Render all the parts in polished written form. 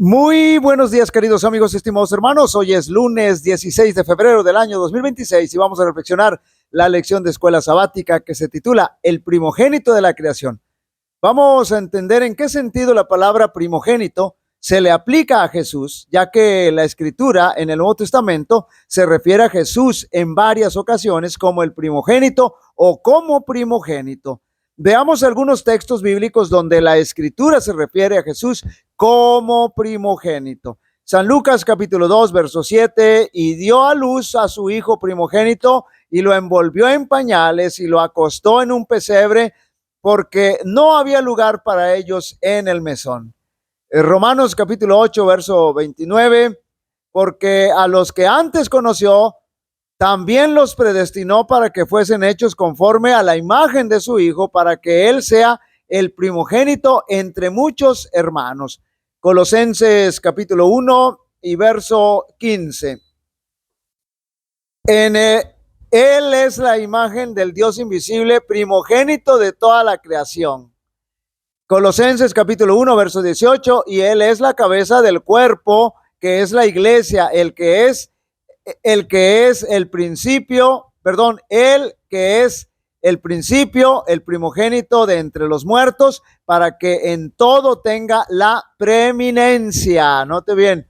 Muy buenos días, queridos amigos, estimados hermanos. Hoy es lunes 16 de febrero del año 2026 y vamos a reflexionar la lección de escuela sabática que se titula El primogénito de la creación. Vamos a entender en qué sentido la palabra primogénito se le aplica a Jesús, ya que la escritura en el Nuevo Testamento se refiere a Jesús en varias ocasiones como el primogénito o como primogénito. Veamos algunos textos bíblicos donde la escritura se refiere a Jesús como primogénito. San Lucas capítulo 2, verso 7, y dio a luz a su hijo primogénito y lo envolvió en pañales y lo acostó en un pesebre porque no había lugar para ellos en el mesón. Romanos capítulo 8, verso 29, porque a los que antes conoció, también los predestinó para que fuesen hechos conforme a la imagen de su Hijo, para que Él sea el primogénito entre muchos hermanos. Colosenses capítulo 1 y verso 15. Él es la imagen del Dios invisible, primogénito de toda la creación. Colosenses capítulo 1, verso 18, y Él es la cabeza del cuerpo, que es la iglesia, el que es el principio, el primogénito de entre los muertos, para que en todo tenga la preeminencia. Note bien.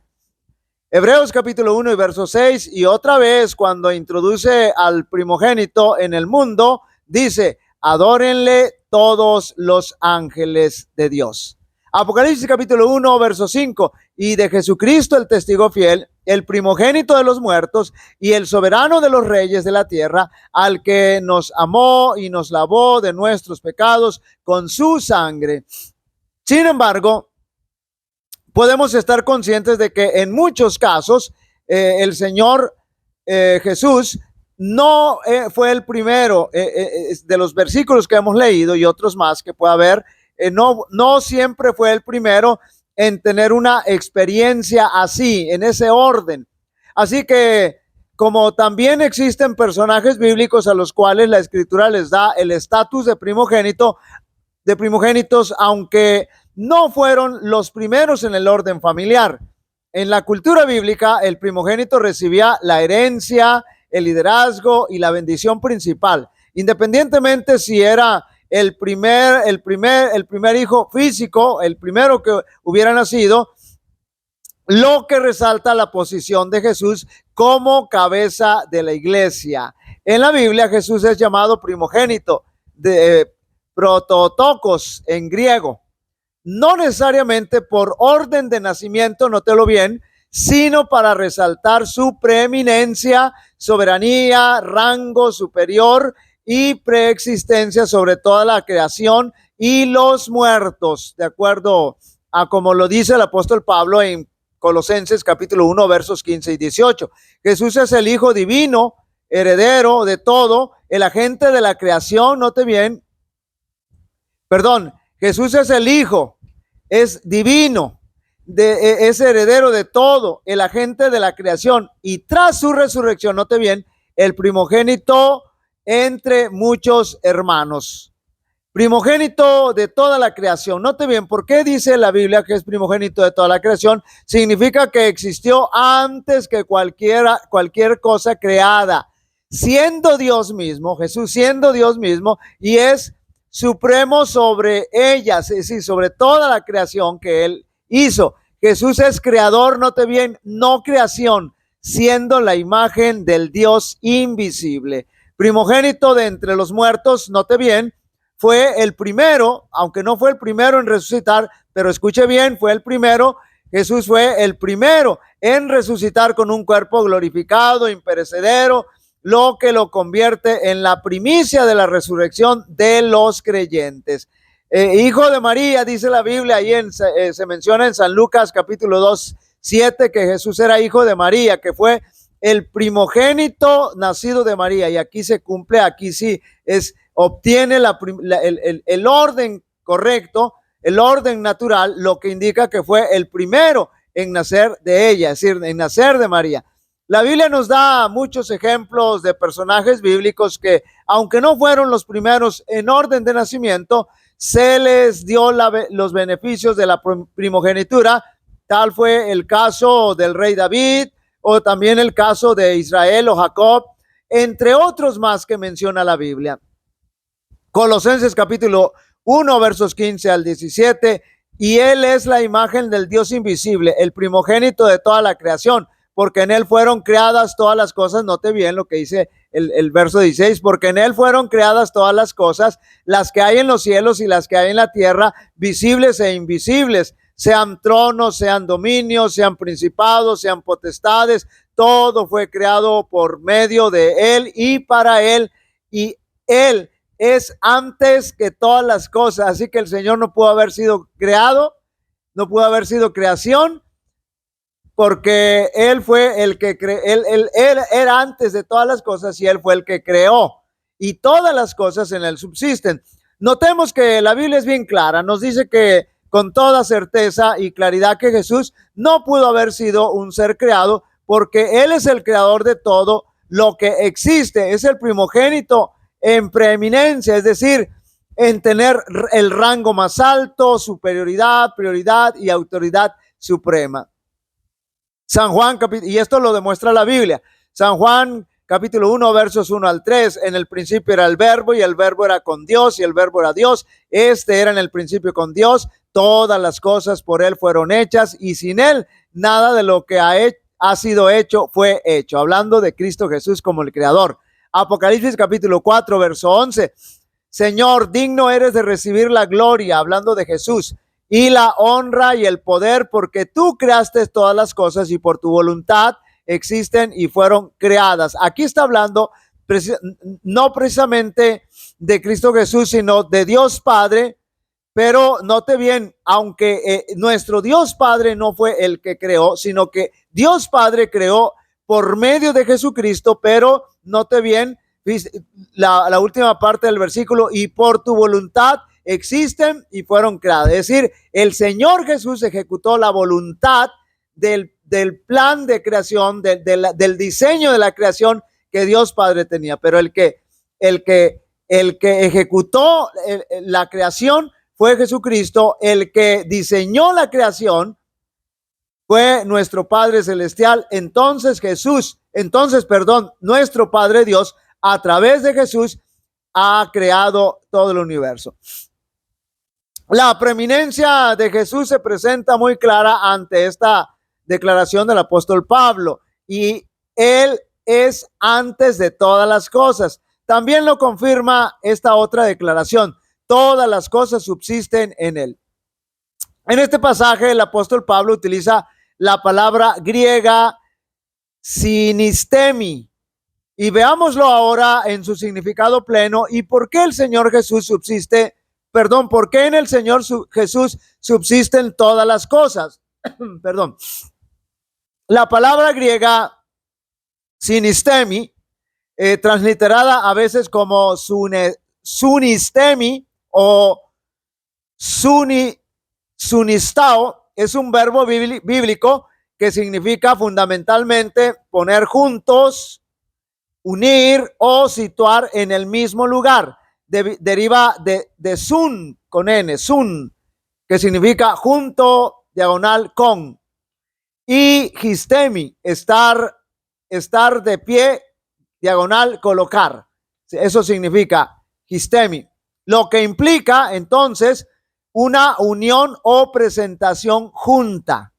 Hebreos capítulo 1 y verso 6, y otra vez cuando introduce al primogénito en el mundo, dice, adórenle todos los ángeles de Dios. Apocalipsis capítulo 1, verso 5, y de Jesucristo el testigo fiel, el primogénito de los muertos y el soberano de los reyes de la tierra, al que nos amó y nos lavó de nuestros pecados con su sangre. Sin embargo, podemos estar conscientes de que en muchos casos el Señor Jesús no fue el primero de los versículos que hemos leído y otros más que pueda haber. No siempre fue el primero en tener una experiencia así, en ese orden. Así que, como también existen personajes bíblicos a los cuales la escritura les da el estatus de primogénitos, aunque no fueron los primeros en el orden familiar. En la cultura bíblica, el primogénito recibía la herencia, el liderazgo y la bendición principal, independientemente si era el primer hijo físico, el primero que hubiera nacido, lo que resalta la posición de Jesús como cabeza de la iglesia. En la Biblia, Jesús es llamado primogénito, de prototokos en griego, no necesariamente por orden de nacimiento, nótelo bien, sino para resaltar su preeminencia, soberanía, rango superior y preexistencia sobre toda la creación y los muertos, de acuerdo a como lo dice el apóstol Pablo en Colosenses capítulo 1, versos 15 y 18. Jesús es el Hijo divino, heredero de todo, el agente de la creación, note bien, Jesús es el Hijo, es divino, es heredero de todo, el agente de la creación, y tras su resurrección, note bien, el primogénito entre muchos hermanos, primogénito de toda la creación. Note bien, ¿por qué dice la Biblia que es primogénito de toda la creación? Significa que existió antes que cualquier cosa creada, siendo Dios mismo, Jesús siendo Dios mismo, y es supremo sobre ellas, es decir, sobre toda la creación que Él hizo. Jesús es creador, note bien, no creación, siendo la imagen del Dios invisible. Primogénito de entre los muertos, note bien, fue el primero, aunque no fue el primero en resucitar, pero escuche bien, fue el primero. Jesús fue el primero en resucitar con un cuerpo glorificado, imperecedero, lo que lo convierte en la primicia de la resurrección de los creyentes. Hijo de María, dice la Biblia, ahí se menciona en San Lucas capítulo 2, 7, que Jesús era hijo de María, que fue el primogénito nacido de María, y aquí se cumple, aquí sí obtiene el orden correcto, el orden natural, lo que indica que fue el primero en nacer de ella, es decir, en nacer de María. La Biblia nos da muchos ejemplos de personajes bíblicos que, aunque no fueron los primeros en orden de nacimiento, se les dio los beneficios de la primogenitura Tal fue el caso del rey David, o también el caso de Israel o Jacob, entre otros más que menciona la Biblia. Colosenses capítulo 1, versos 15 al 17, y Él es la imagen del Dios invisible, el primogénito de toda la creación, porque en Él fueron creadas todas las cosas. Note bien lo que dice el verso 16, porque en Él fueron creadas todas las cosas, las que hay en los cielos y las que hay en la tierra, visibles e invisibles, sean tronos, sean dominios, sean principados, sean potestades, todo fue creado por medio de Él y para Él, y Él es antes que todas las cosas. Así que el Señor no pudo haber sido creado, no pudo haber sido creación, porque Él fue el que creó. Él era antes de todas las cosas y Él fue el que creó, y todas las cosas en Él subsisten. Notemos que la Biblia es bien clara, nos dice que con toda certeza y claridad que Jesús no pudo haber sido un ser creado, porque Él es el creador de todo lo que existe, es el primogénito en preeminencia, es decir, en tener el rango más alto, superioridad, prioridad y autoridad suprema. San Juan, y esto lo demuestra la Biblia, San Juan capítulo 1, versos 1 al 3, en el principio era el verbo y el verbo era con Dios y el verbo era Dios, este era en el principio con Dios, todas las cosas por Él fueron hechas y sin Él nada de lo que ha sido hecho fue hecho, hablando de Cristo Jesús como el creador. Apocalipsis capítulo 4, verso 11, Señor, digno eres de recibir la gloria, hablando de Jesús, y la honra y el poder, porque tú creaste todas las cosas y por tu voluntad existen y fueron creadas. Aquí está hablando no precisamente de Cristo Jesús, sino de Dios Padre, pero note bien, aunque nuestro Dios Padre no fue el que creó, sino que Dios Padre creó por medio de Jesucristo, pero note bien la última parte del versículo, y por tu voluntad existen y fueron creadas. Es decir, el Señor Jesús ejecutó la voluntad del plan de creación, del diseño de la creación que Dios Padre tenía, pero el que ejecutó la creación fue Jesucristo. El que diseñó la creación fue nuestro Padre Celestial. Entonces nuestro Padre Dios, a través de Jesús, ha creado todo el universo. La preeminencia de Jesús se presenta muy clara ante esta declaración del apóstol Pablo, y Él es antes de todas las cosas. También lo confirma esta otra declaración: todas las cosas subsisten en Él. En este pasaje el apóstol Pablo utiliza la palabra griega sinistemi, y veámoslo ahora en su significado pleno y por qué el Señor Jesús subsiste, por qué en el Señor Jesús subsisten todas las cosas. Perdón. La palabra griega sinistemi, transliterada a veces como sunistemi o sunistao, es un verbo bíblico que significa fundamentalmente poner juntos, unir o situar en el mismo lugar. Deriva de sun, con n, sun, que significa junto, diagonal, con. Y histemi, estar de pie, diagonal, colocar. Eso significa histemi. Lo que implica entonces una unión o presentación junta.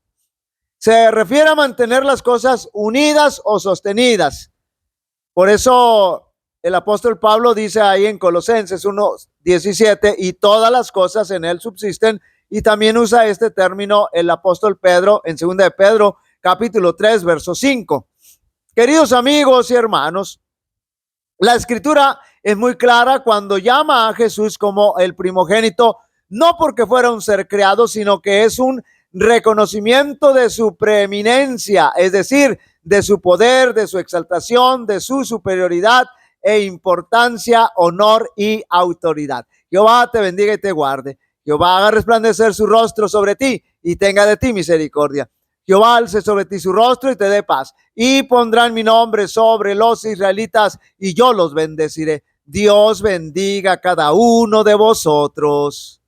Se refiere a mantener las cosas unidas o sostenidas. Por eso el apóstol Pablo dice ahí en Colosenses 1:17, y todas las cosas en Él subsisten. Y también usa este término el apóstol Pedro en 2 de Pedro capítulo 3, verso 5. Queridos amigos y hermanos, la escritura es muy clara cuando llama a Jesús como el primogénito, no porque fuera un ser creado, sino que es un reconocimiento de su preeminencia, es decir, de su poder, de su exaltación, de su superioridad e importancia, honor y autoridad. Jehová te bendiga y te guarde. Jehová haga resplandecer su rostro sobre ti y tenga de ti misericordia. Jehová alce sobre ti su rostro y te dé paz. Y pondrán mi nombre sobre los israelitas y yo los bendeciré. Dios bendiga a cada uno de vosotros.